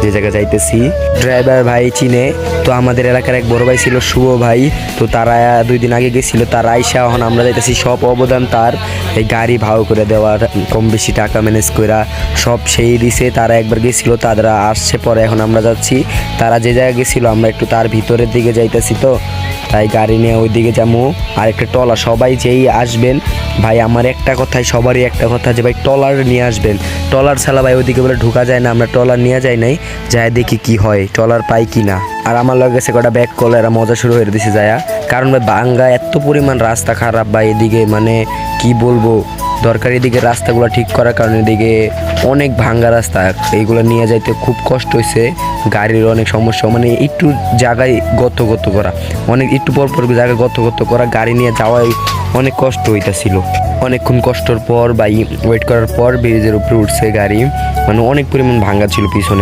যে জায়গায় যাইতেছি। ড্রাইভার ভাই চিনে, তো আমাদের এলাকার এক বড় ভাই ছিল শুভ ভাই, তো তারা 2 দিন আগে গেছিল, তার আইসা এখন আমরা যাইতেছি। সব অবদান তার, এই গাড়ি ভাড়া করে দেওয়ার, কম বেশি টাকা ম্যানেজ করে সব সেই দিছে। তারা একবার গেছিল, তারা আসছে পরে, এখন আমরা যাচ্ছি। তারা যে জায়গায় গেছিলো আমরা একটু তার ভিতরের দিকে যাইতেছি, তো তাই গাড়ি নিয়ে ওই দিকে যাবো। আর একটা ট্রলার, সবাই যেই আসবেন ভাই, আমার একটা কথাই, সবারই একটা কথা যে ভাই ট্রলার নিয়ে আসবেন। ট্রলার ছাড়া ভাই ওইদিকে বলে ঢোকা যায় না, আমরা ট্রলার নিয়ে যাই নাই, যাই দেখি কি হয়, ট্রলার পাই কি না। আর আমার লগে গেছে কটা ব্যাক কল, এরা মজা শুরু হয়ে দিছে যায়, কারণ ভাই বাঙ্গা এত পরিমাণ রাস্তা খারাপ ভাই এদিকে, মানে কি বলবো, দরকার এদিকে রাস্তাগুলো ঠিক করার কারণে এদিকে অনেক ভাঙ্গা রাস্তা, এইগুলো নিয়ে যাইতে খুব কষ্ট হয়েছে, গাড়ির অনেক সমস্যা, মানে একটু জায়গায় গত করা, অনেক একটু পর জায়গায় গত করা, গাড়ি নিয়ে যাওয়াই অনেক কষ্ট হইতাছিল। অনেকক্ষণ কষ্টর পর বা ওয়েট করার পর ব্রিজের উপরে উঠছে গাড়ি, মানে অনেক পরিমাণ ভাঙ্গা ছিল পিছনে।